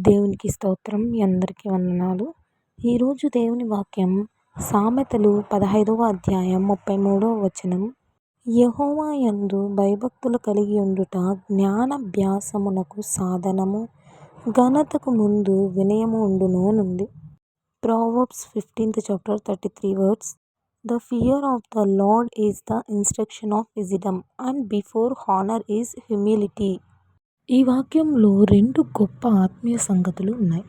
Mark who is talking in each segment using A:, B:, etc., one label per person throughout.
A: దేవునికి స్తోత్రం. మీ అందరికీ వందనాలు. ఈరోజు దేవుని వాక్యం సామెతలు 15వ అధ్యాయం 33వ వచనం. యెహోవా యందు భయభక్తులు కలిగి ఉండుట జ్ఞానాభ్యాసమునకు సాధనము, ఘనతకు ముందు వినయము ఉండును నుండి. Proverbs 15th chapter 33 words. The fear of the Lord is the instruction of wisdom, and before honor is humility. ఈ వాక్యంలో రెండు గొప్ప ఆత్మీయ సంగతులు ఉన్నాయి.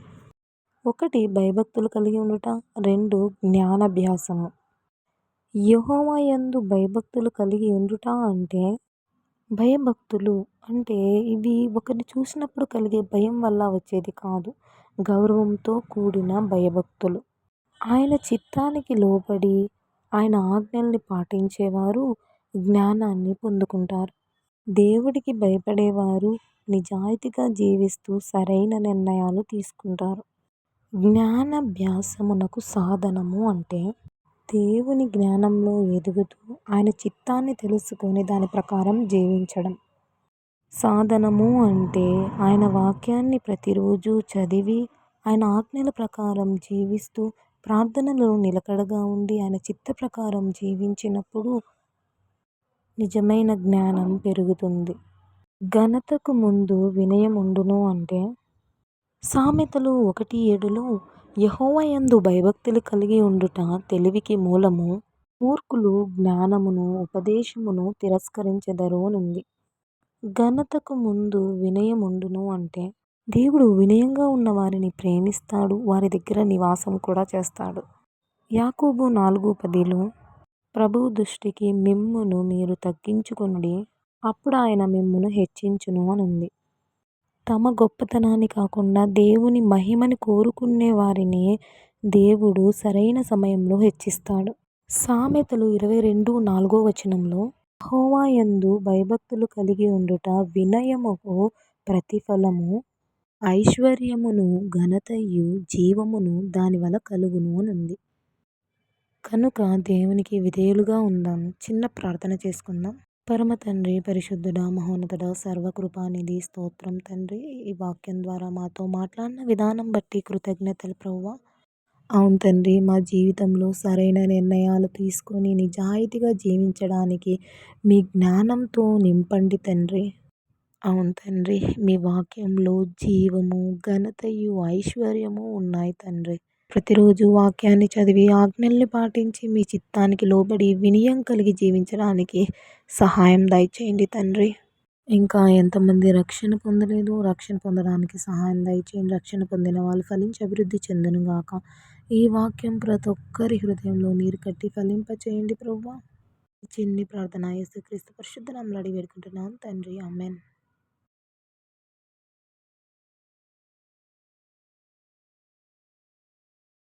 A: ఒకటి భయభక్తులు కలిగి ఉండుట, రెండు జ్ఞానాభ్యాసము. యెహోవా యందు భయభక్తులు కలిగి ఉండుట అంటే, భయభక్తులు అంటే ఇవి ఒకరిని చూసినప్పుడు కలిగే భయం వల్ల వచ్చేది కాదు, గౌరవంతో కూడిన భయభక్తులు. ఆయన చిత్తానికి లోబడి ఆయన ఆజ్ఞల్ని పాటించేవారు జ్ఞానాన్ని పొందుకుంటారు. దేవుడికి భయపడేవారు నిజాయితీగా జీవిస్తూ సరైన నిర్ణయాలు తీసుకుంటారు. జ్ఞానాభ్యాసమునకు సాధనము అంటే దేవుని జ్ఞానంలో ఎదుగుతూ ఆయన చిత్తాన్ని తెలుసుకొని దాని ప్రకారం జీవించడం. సాధనము అంటే ఆయన వాక్యాన్ని ప్రతిరోజు చదివి ఆయన ఆజ్ఞల ప్రకారం జీవిస్తూ ప్రార్థనలో నిలకడగా ఉండి ఆయన చిత్త ప్రకారం జీవించినప్పుడు నిజమైన జ్ఞానం పెరుగుతుంది. ఘనతకు ముందు వినయం ఉండును అంటే, సామెతలు 1:7లో యెహోవా యందు భయభక్తులు కలిగి ఉండుట తెలివికి మూలము, మూర్ఖులు జ్ఞానమును ఉపదేశమును తిరస్కరించెదరు నుండి. ఘనతకు ముందు వినయం ఉండును అంటే, దేవుడు వినయంగా ఉన్న వారిని ప్రేమిస్తాడు, వారి దగ్గర నివాసం కూడా చేస్తాడు. యాకోబు 4:10లో ప్రభువు దృష్టికి మిమ్మును మీరు తగ్గించుకొనుడి, అప్పుడు ఆయన మిమ్మును హెచ్చించును అనుంది. తమ గొప్పతనాన్ని కాకుండా దేవుని మహిమని కోరుకునే వారిని దేవుడు సరైన సమయంలో హెచ్చిస్తాడు. సామెతలు 22:4వ వచనంలో యెహోవా యందు భయభక్తులు కలిగి ఉండుట వినయముకు ప్రతిఫలము, ఐశ్వర్యమును ఘనతయు జీవమును దానివల్ల కలుగును అనుంది. కనుక దేవునికి విధేయులుగా ఉందాం. చిన్న ప్రార్థన చేసుకుందాం. పరమ తండ్రి, పరిశుద్ధుడా, మహోన్నతుడా, సర్వకృపానిధి, స్తోత్రం తండ్రి. ఈ వాక్యం ద్వారా మాతో మాట్లాడిన విధానం బట్టి కృతజ్ఞతలు ప్రభువా. అవును తండ్రి, మా జీవితంలో సరైన నిర్ణయాలు తీసుకొని నిజాయితీగా జీవించడానికి మీ జ్ఞానంతో నింపండి తండ్రి. అవును తండ్రి, మీ వాక్యంలో జీవము, ఘనతయు, ఐశ్వర్యము ఉన్నాయి తండ్రి. ప్రతిరోజు వాక్యాన్ని చదివి ఆజ్ఞల్ని పాటించి మీ చిత్తానికి లోబడి వినయం కలిగి జీవించడానికి సహాయం దయచేయండి తండ్రి. ఇంకా ఎంతమంది రక్షణ పొందలేదు, రక్షణ పొందడానికి సహాయం దయచేయండి. రక్షణ పొందిన వాళ్ళు ఫలించి అభివృద్ధి చెందును గాక. ఈ వాక్యం ప్రతి ఒక్కరి హృదయంలో నీరు కట్టి ఫలింపచేయండి ప్రభువా. చిన్ని ప్రార్థన యేసుక్రీస్తు పరిశుద్ధ నామములో అడిగి వేడుకుంటున్నాను తండ్రి. ఆమేన్.